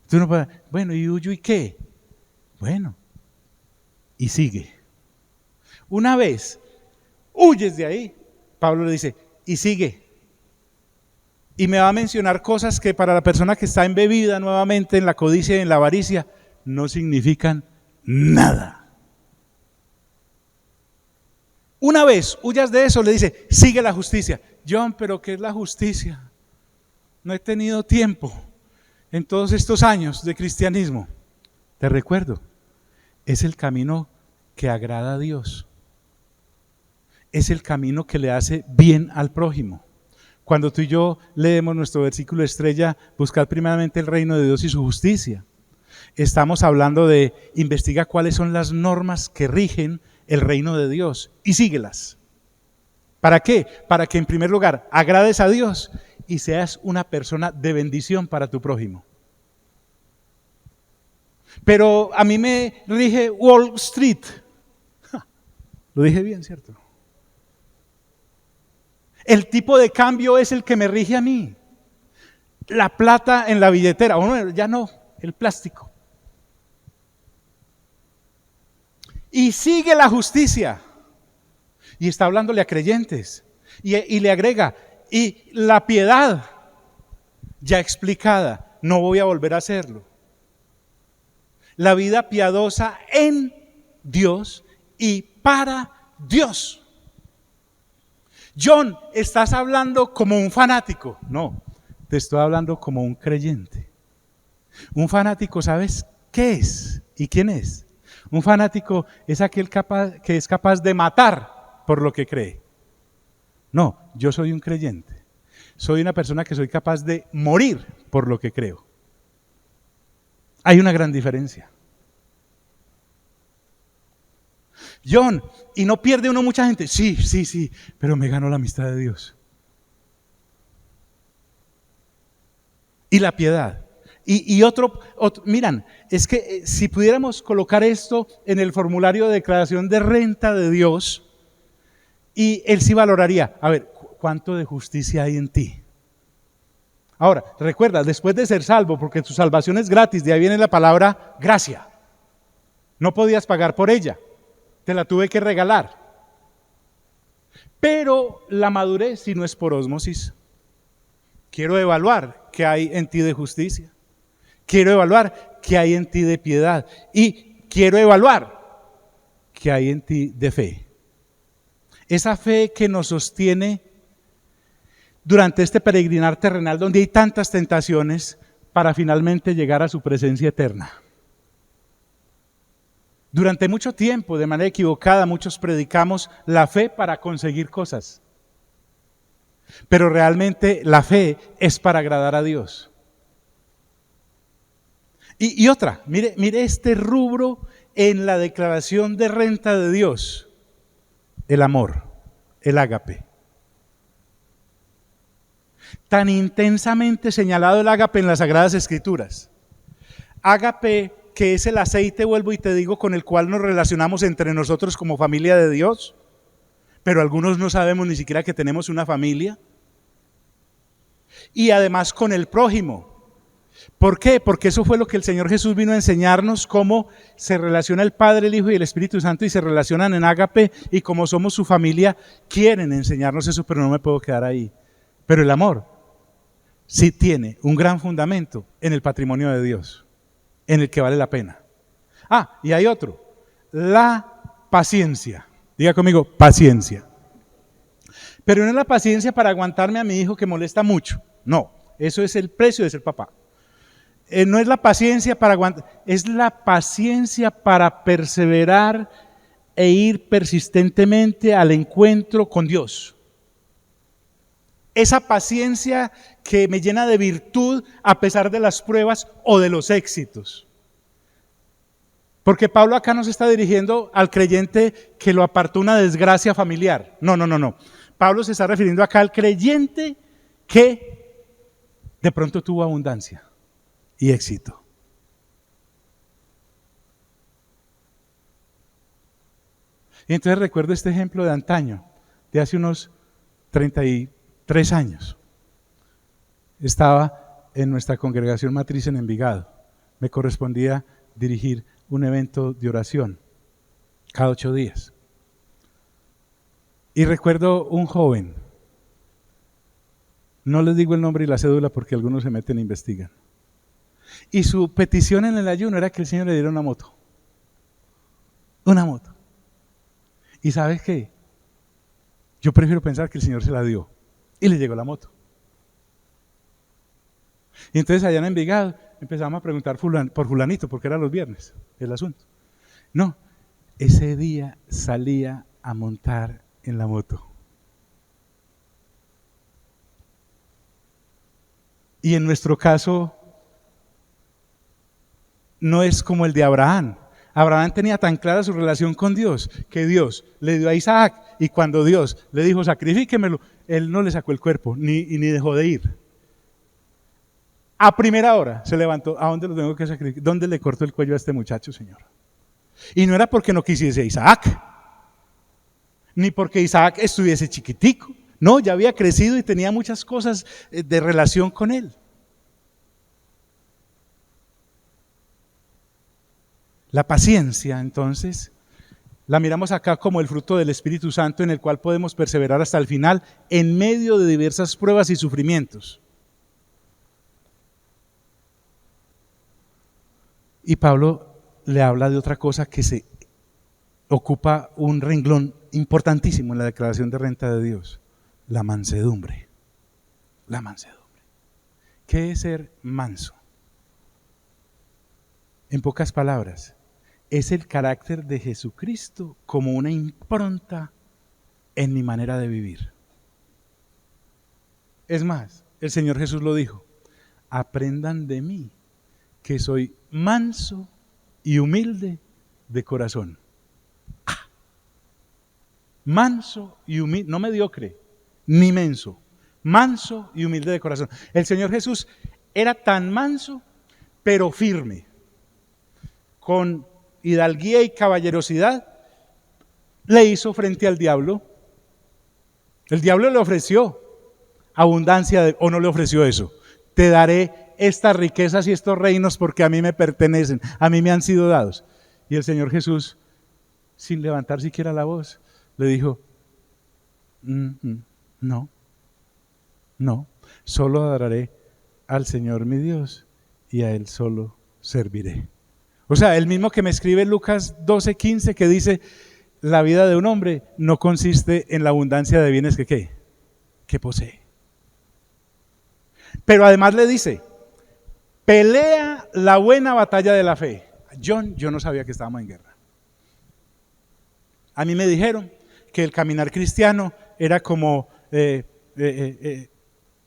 Tú no puedes, bueno, ¿y huyo y qué? Bueno, y sigue. Una vez huyes de ahí, Pablo le dice, y sigue. Y me va a mencionar cosas que para la persona que está embebida nuevamente en la codicia y en la avaricia, no significan nada. Una vez huyas de eso, le dice, sigue la justicia. John, ¿pero qué es la justicia? No he tenido tiempo en todos estos años de cristianismo. Te recuerdo, es el camino que agrada a Dios. Es el camino que le hace bien al prójimo. Cuando tú y yo leemos nuestro versículo estrella, buscad primeramente el reino de Dios y su justicia. Estamos hablando de investiga cuáles son las normas que rigen el reino de Dios y síguelas. ¿Para qué? Para que en primer lugar agrades a Dios y seas una persona de bendición para tu prójimo. Pero a mí me rige Wall Street. Lo dije bien, ¿cierto? El tipo de cambio es el que me rige a mí. La plata en la billetera, bueno, ya no, el plástico. Y sigue la justicia. Y está hablándole a creyentes. Y le agrega, y la piedad, ya explicada, no voy a volver a hacerlo. La vida piadosa en Dios y para Dios. John, ¿estás hablando como un fanático? No, te estoy hablando como un creyente. Un fanático, ¿sabes qué es y quién es? Un fanático es aquel que es capaz de matar por lo que cree. No, yo soy un creyente. Soy una persona que soy capaz de morir por lo que creo. Hay una gran diferencia. John, ¿y no pierde uno mucha gente? Sí, pero me ganó la amistad de Dios. Y la piedad. Y otro, miran, es que si pudiéramos colocar esto en el formulario de declaración de renta de Dios, y Él sí valoraría, a ver, ¿cuánto de justicia hay en ti? Ahora, recuerda, después de ser salvo, porque tu salvación es gratis, de ahí viene la palabra gracia. No podías pagar por ella. Te la tuve que regalar. Pero la madurez si no es por ósmosis. Quiero evaluar qué hay en ti de justicia. Quiero evaluar qué hay en ti de piedad. Y quiero evaluar qué hay en ti de fe. Esa fe que nos sostiene durante este peregrinar terrenal donde hay tantas tentaciones para finalmente llegar a su presencia eterna. Durante mucho tiempo, de manera equivocada, muchos predicamos la fe para conseguir cosas. Pero realmente la fe es para agradar a Dios. Y otra, mire este rubro en la declaración de renta de Dios. El amor, el ágape. Tan intensamente señalado el ágape en las Sagradas Escrituras. Ágape, que es el aceite, vuelvo y te digo, con el cual nos relacionamos entre nosotros como familia de Dios, pero algunos no sabemos ni siquiera que tenemos una familia. Y además con el prójimo. ¿Por qué? Porque eso fue lo que el Señor Jesús vino a enseñarnos, cómo se relaciona el Padre, el Hijo y el Espíritu Santo y se relacionan en ágape, y como somos su familia, quieren enseñarnos eso, pero no me puedo quedar ahí. Pero el amor sí tiene un gran fundamento en el patrimonio de Dios, en el que vale la pena. Y hay otro, la paciencia. Diga conmigo, paciencia. Pero no es la paciencia para aguantarme a mi hijo que molesta mucho. No, eso es el precio de ser papá. No es la paciencia para aguantar, es la paciencia para perseverar e ir persistentemente al encuentro con Dios. Esa paciencia que me llena de virtud a pesar de las pruebas o de los éxitos. Porque Pablo acá nos está dirigiendo al creyente que lo apartó una desgracia familiar. No. Pablo se está refiriendo acá al creyente que de pronto tuvo abundancia y éxito. Y entonces recuerdo este ejemplo de antaño, de hace unos 33 años. Estaba en nuestra congregación matriz en Envigado. Me correspondía dirigir un evento de oración cada 8 días. Y recuerdo un joven, no les digo el nombre y la cédula porque algunos se meten e investigan. Y su petición en el ayuno era que el Señor le diera una moto. Una moto. ¿Y sabes qué? Yo prefiero pensar que el Señor se la dio. Y le llegó la moto. Y entonces allá en Envigado empezamos a preguntar por fulanito, porque era los viernes el asunto. No, ese día salía a montar en la moto. Y en nuestro caso no es como el de Abraham. Abraham tenía tan clara su relación con Dios que Dios le dio a Isaac, y cuando Dios le dijo sacrifíquemelo, él no le sacó el cuerpo ni dejó de ir. A primera hora se levantó. ¿A dónde lo tengo que sacrificar? ¿Dónde le cortó el cuello a este muchacho, Señor? Y no era porque no quisiese a Isaac, ni porque Isaac estuviese chiquitico. No, ya había crecido y tenía muchas cosas de relación con él. La paciencia, entonces, la miramos acá como el fruto del Espíritu Santo en el cual podemos perseverar hasta el final en medio de diversas pruebas y sufrimientos. Y Pablo le habla de otra cosa que se ocupa un renglón importantísimo en la declaración de renta de Dios: la mansedumbre. La mansedumbre. ¿Qué es ser manso? En pocas palabras, es el carácter de Jesucristo como una impronta en mi manera de vivir. Es más, el Señor Jesús lo dijo: aprendan de mí, que soy manso y humilde de corazón. Manso y humilde, no mediocre, ni menso, manso y humilde de corazón. El Señor Jesús era tan manso, pero firme, con hidalguía y caballerosidad, le hizo frente al diablo. El diablo le ofreció abundancia, ¿o no le ofreció eso? Te daré estas riquezas y estos reinos porque a mí me pertenecen, a mí me han sido dados. Y el Señor Jesús, sin levantar siquiera la voz, le dijo: no, solo adoraré al Señor mi Dios y a Él solo serviré. O sea, el mismo que me escribe Lucas 12:15, que dice: la vida de un hombre no consiste en la abundancia de bienes que posee. Pero además le dice: pelea la buena batalla de la fe. Yo no sabía que estábamos en guerra. A mí me dijeron que el caminar cristiano era como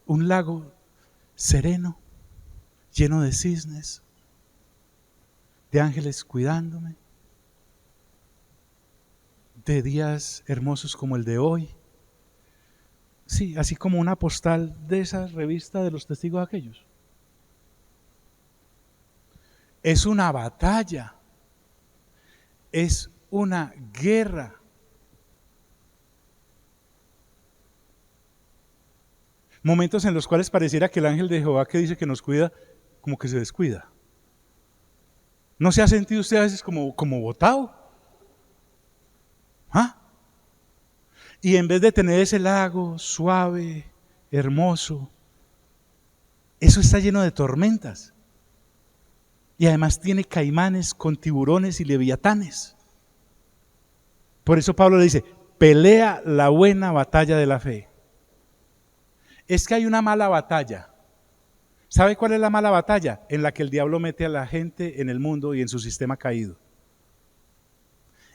un lago sereno, lleno de cisnes, de ángeles cuidándome, de días hermosos como el de hoy. Sí, así como una postal de esa revista de los testigos aquellos. Es una batalla, es una guerra. Momentos en los cuales pareciera que el ángel de Jehová, que dice que nos cuida, como que se descuida. ¿No se ha sentido usted a veces como botado? ¿Ah? Y en vez de tener ese lago suave, hermoso, eso está lleno de tormentas. Y además tiene caimanes con tiburones y leviatanes. Por eso Pablo le dice, pelea la buena batalla de la fe. Es que hay una mala batalla. ¿Sabe cuál es la mala batalla? En la que el diablo mete a la gente en el mundo y en su sistema caído.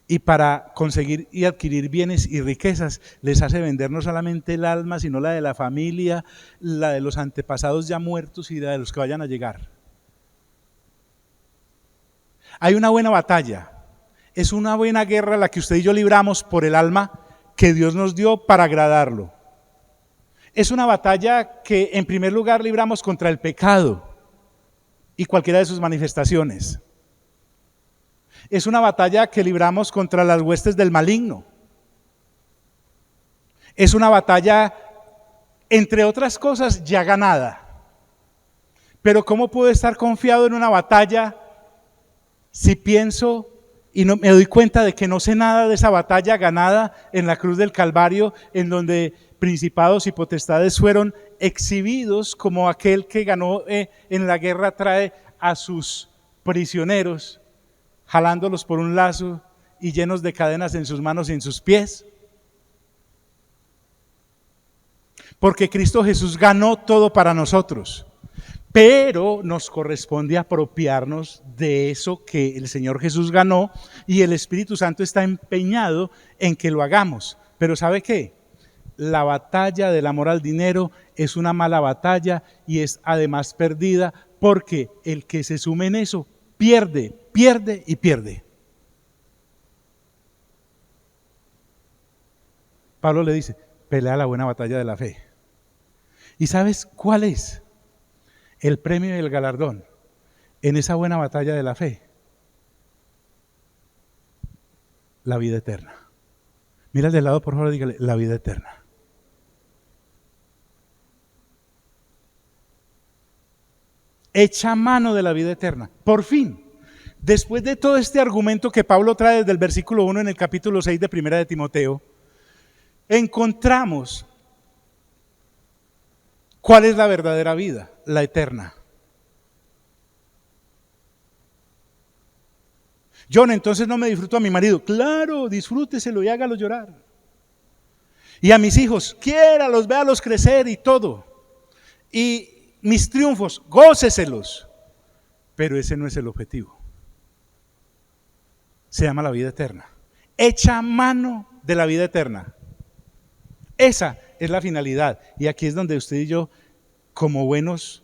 Y para conseguir y adquirir bienes y riquezas, les hace vender no solamente el alma, sino la de la familia, la de los antepasados ya muertos y la de los que vayan a llegar. Hay una buena batalla. Es una buena guerra la que usted y yo libramos por el alma que Dios nos dio para agradarlo. Es una batalla que en primer lugar libramos contra el pecado y cualquiera de sus manifestaciones. Es una batalla que libramos contra las huestes del maligno. Es una batalla, entre otras cosas, ya ganada. Pero ¿cómo puedo estar confiado en una batalla si pienso y no me doy cuenta de que no sé nada de esa batalla ganada en la cruz del Calvario, en donde principados y potestades fueron exhibidos como aquel que ganó en la guerra trae a sus prisioneros, jalándolos por un lazo y llenos de cadenas en sus manos y en sus pies? Porque Cristo Jesús ganó todo para nosotros, pero nos corresponde apropiarnos de eso que el Señor Jesús ganó y el Espíritu Santo está empeñado en que lo hagamos. Pero ¿sabe qué? La batalla del amor al dinero es una mala batalla y es además perdida, porque el que se sume en eso pierde, pierde y pierde. Pablo le dice, pelea la buena batalla de la fe. ¿Y sabes cuál es el premio y el galardón en esa buena batalla de la fe? La vida eterna. Mira al de lado, por favor, y dígale, la vida eterna. Echa mano de la vida eterna. Por fin, después de todo este argumento que Pablo trae desde el versículo 1 en el capítulo 6 de Primera de Timoteo, encontramos cuál es la verdadera vida, la eterna. John, entonces no me disfruto a mi marido. Claro, disfrúteselo y hágalo llorar. Y a mis hijos, quiéralos, véalos crecer y todo. Y mis triunfos, góceselos. Pero ese no es el objetivo. Se llama la vida eterna. Echa mano de la vida eterna. Esa es la finalidad. Y aquí es donde usted y yo, como buenos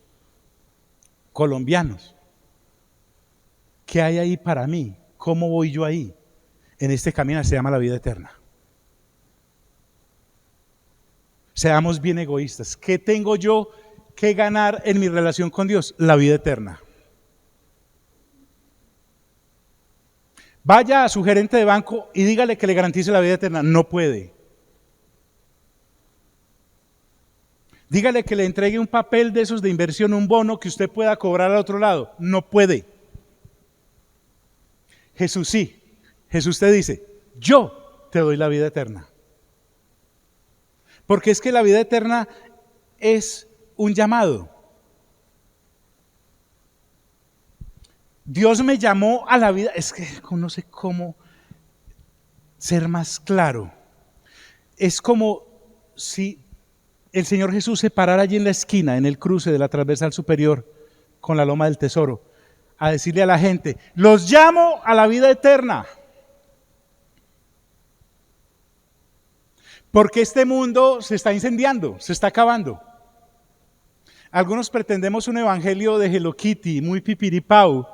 colombianos, ¿qué hay ahí para mí? ¿Cómo voy yo ahí? En este camino se llama la vida eterna. Seamos bien egoístas. ¿Qué tengo yo que ganar en mi relación con Dios? La vida eterna. Vaya a su gerente de banco y dígale que le garantice la vida eterna. No puede. Dígale que le entregue un papel de esos de inversión, un bono que usted pueda cobrar al otro lado. No puede. Jesús sí. Jesús te dice, yo te doy la vida eterna. Porque es que la vida eterna es un llamado. Dios me llamó a la vida, es que no sé cómo ser más claro. Es como si el Señor Jesús se parara allí en la esquina, en el cruce de la transversal superior con la loma del tesoro, a decirle a la gente, los llamo a la vida eterna. Porque este mundo se está incendiando, se está acabando. Algunos pretendemos un evangelio de Hello Kitty, muy pipiripau.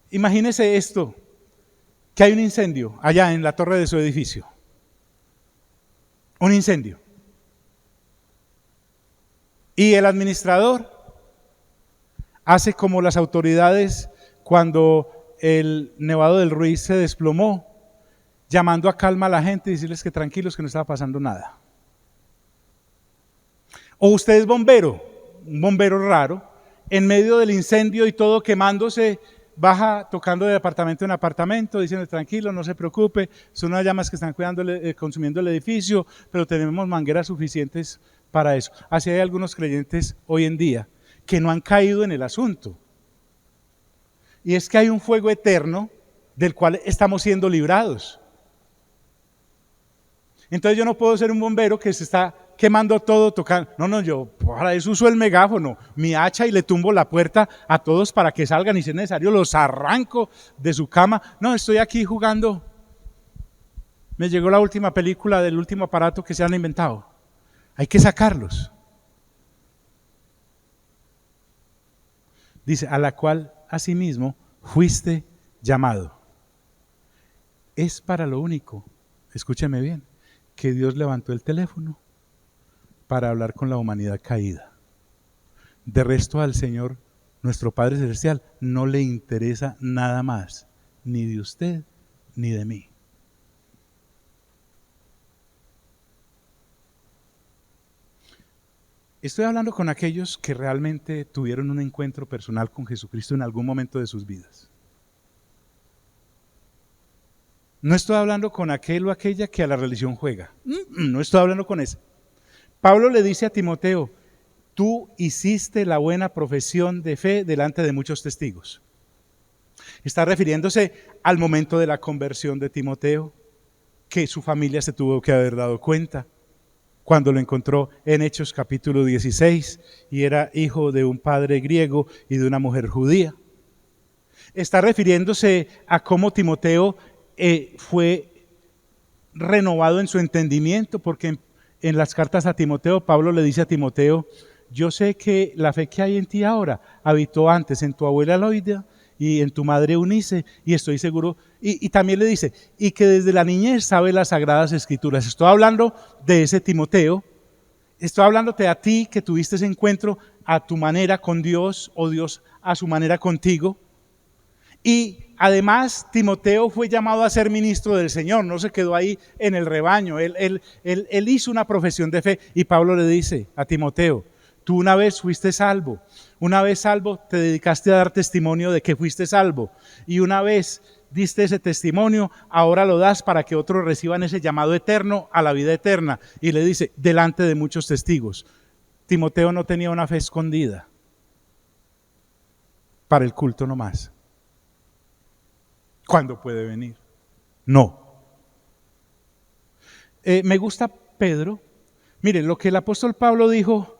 Imagínese esto, que hay un incendio allá en la torre de su edificio. Un incendio. Y el administrador hace como las autoridades cuando el Nevado del Ruiz se desplomó, llamando a calma a la gente y decirles que tranquilos, que no estaba pasando nada. O usted es bombero, un bombero raro, en medio del incendio y todo quemándose, baja tocando de apartamento en apartamento, diciendo tranquilo, no se preocupe, son unas llamas que están consumiendo el edificio, pero tenemos mangueras suficientes para eso. Así hay algunos creyentes hoy en día que no han caído en el asunto. Y es que hay un fuego eterno del cual estamos siendo librados. Entonces yo no puedo ser un bombero que se está quemando todo, tocando. No, yo para eso uso el megáfono, mi hacha y le tumbo la puerta a todos para que salgan y si es necesario los arranco de su cama. No, estoy aquí jugando. Me llegó la última película del último aparato que se han inventado. Hay que sacarlos. Dice, a la cual asimismo fuiste llamado. Es para lo único, escúcheme bien, que Dios levantó el teléfono para hablar con la humanidad caída. De resto al Señor, nuestro Padre Celestial, no le interesa nada más, ni de usted ni de mí. Estoy hablando con aquellos que realmente tuvieron un encuentro personal con Jesucristo en algún momento de sus vidas. No estoy hablando con aquel o aquella que a la religión juega. No estoy hablando con eso. Pablo le dice a Timoteo, tú hiciste la buena profesión de fe delante de muchos testigos. Está refiriéndose al momento de la conversión de Timoteo, que su familia se tuvo que haber dado cuenta cuando lo encontró en Hechos capítulo 16 y era hijo de un padre griego y de una mujer judía. Está refiriéndose a cómo Timoteo fue renovado en su entendimiento, porque en las cartas a Timoteo, Pablo le dice a Timoteo, yo sé que la fe que hay en ti ahora habitó antes en tu abuela Loida y en tu madre Eunice, y estoy seguro, y también le dice, y que desde la niñez sabe las sagradas escrituras. Estoy hablando de ese Timoteo, estoy hablándote a ti que tuviste ese encuentro a tu manera con Dios o Dios a su manera contigo. Y además Timoteo fue llamado a ser ministro del Señor, no se quedó ahí en el rebaño, él hizo una profesión de fe y Pablo le dice a Timoteo, tú una vez fuiste salvo, una vez salvo te dedicaste a dar testimonio de que fuiste salvo y una vez diste ese testimonio, ahora lo das para que otros reciban ese llamado eterno a la vida eterna. Y le dice, delante de muchos testigos. Timoteo no tenía una fe escondida para el culto nomás. ¿Cuándo puede venir? No. Me gusta Pedro. Miren, lo que el apóstol Pablo dijo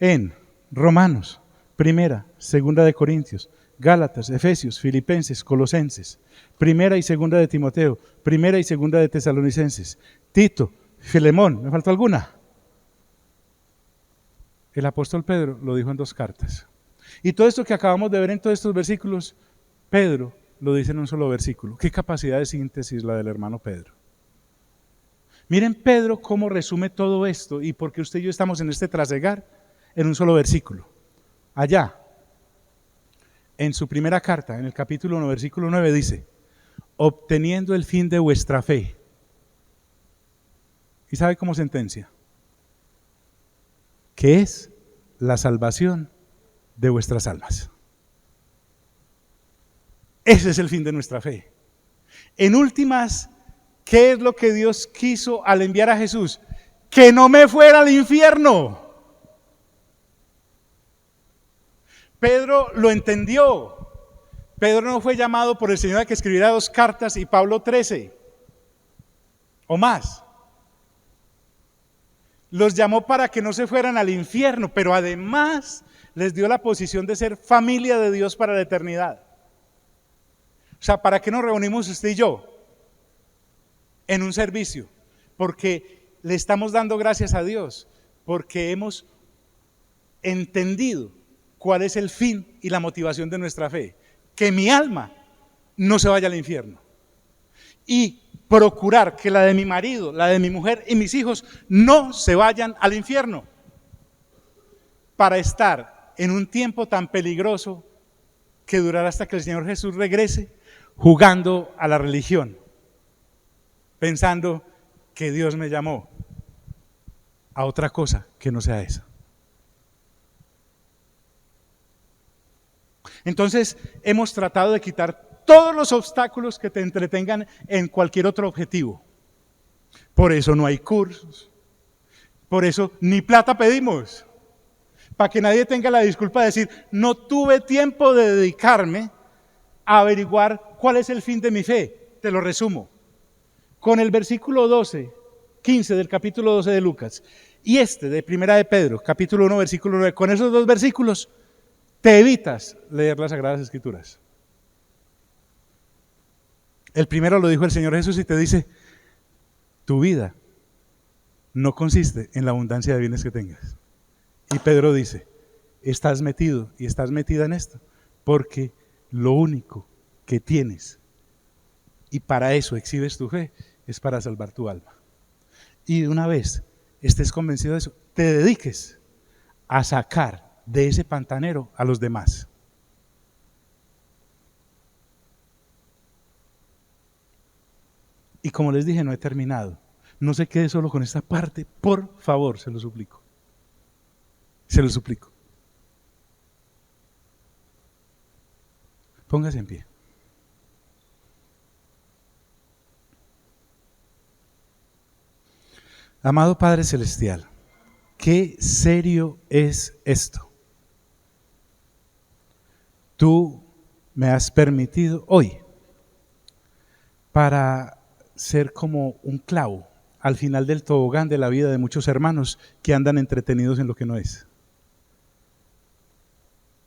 en Romanos, Primera, Segunda de Corintios, Gálatas, Efesios, Filipenses, Colosenses, Primera y Segunda de Timoteo, Primera y Segunda de Tesalonicenses, Tito, Filemón, ¿me faltó alguna? El apóstol Pedro lo dijo en 2 cartas. Y todo esto que acabamos de ver en todos estos versículos, Pedro lo dice en un solo versículo. Qué capacidad de síntesis la del hermano Pedro. Miren Pedro cómo resume todo esto y por qué usted y yo estamos en este trasegar en un solo versículo. Allá, en su primera carta, en el capítulo 1, versículo 9 dice, obteniendo el fin de vuestra fe. ¿Y sabe cómo sentencia? Que es la salvación de vuestras almas. Ese es el fin de nuestra fe. En últimas, ¿qué es lo que Dios quiso al enviar a Jesús? Que no me fuera al infierno. Pedro lo entendió. Pedro no fue llamado por el Señor a que escribiera 2 cartas y Pablo 13 o más. Los llamó para que no se fueran al infierno, pero además les dio la posición de ser familia de Dios para la eternidad. O sea, ¿para qué nos reunimos usted y yo? En un servicio. Porque le estamos dando gracias a Dios, porque hemos entendido cuál es el fin y la motivación de nuestra fe. Que mi alma no se vaya al infierno. Y procurar que la de mi marido, la de mi mujer y mis hijos no se vayan al infierno. Para estar en un tiempo tan peligroso que durará hasta que el Señor Jesús regrese, jugando a la religión, pensando que Dios me llamó a otra cosa que no sea esa. Entonces hemos tratado de quitar todos los obstáculos que te entretengan en cualquier otro objetivo. Por eso no hay cursos, por eso ni plata pedimos, para que nadie tenga la disculpa de decir, no tuve tiempo de dedicarme a averiguar cuál es el fin de mi fe. Te lo resumo. Con el versículo 12 15 del capítulo 12 de Lucas y este de Primera de Pedro, capítulo 1, versículo 9, con esos dos versículos te evitas leer las Sagradas Escrituras. El primero lo dijo el Señor Jesús y te dice, tu vida no consiste en la abundancia de bienes que tengas. Y Pedro dice, estás metido y estás metida en esto, porque lo único que tienes, y para eso exhibes tu fe, es para salvar tu alma. Y de una vez estés convencido de eso, te dediques a sacar de ese pantanero a los demás. Y como les dije, no he terminado. No se quede solo con esta parte, por favor, se lo suplico. Se lo suplico. Póngase en pie. Amado Padre Celestial, qué serio es esto. Tú me has permitido hoy para ser como un clavo al final del tobogán de la vida de muchos hermanos que andan entretenidos en lo que no es.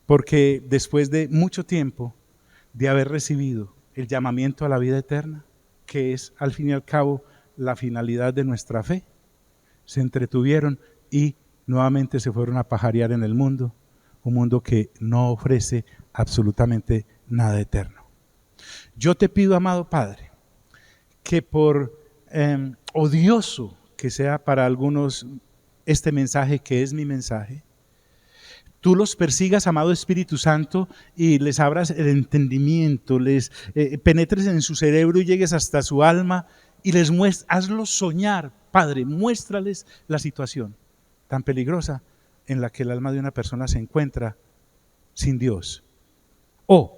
Porque después de mucho tiempo de haber recibido el llamamiento a la vida eterna, que es al fin y al cabo la finalidad de nuestra fe, se entretuvieron y nuevamente se fueron a pajarear en el mundo, un mundo que no ofrece absolutamente nada eterno. Yo te pido, amado Padre, que por odioso que sea para algunos este mensaje que es mi mensaje, tú los persigas, amado Espíritu Santo, y les abras el entendimiento, les penetres en su cerebro y llegues hasta su alma y les hazlos soñar, Padre, muéstrales la situación tan peligrosa en la que el alma de una persona se encuentra sin Dios, o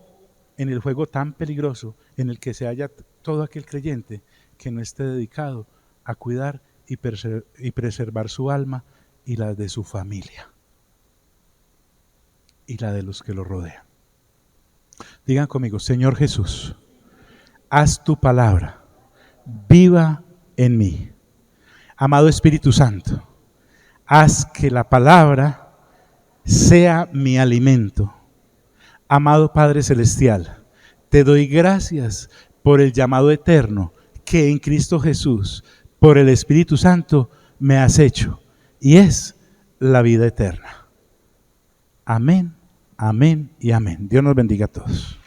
en el juego tan peligroso en el que se halla todo aquel creyente que no esté dedicado a cuidar y preservar su alma y la de su familia y la de los que lo rodean. Digan conmigo, Señor Jesús, haz tu palabra viva en mí. Amado Espíritu Santo, haz que la palabra sea mi alimento. Amado Padre Celestial, te doy gracias por el llamado eterno que en Cristo Jesús, por el Espíritu Santo, me has hecho, y es la vida eterna. Amén, amén y amén. Dios nos bendiga a todos.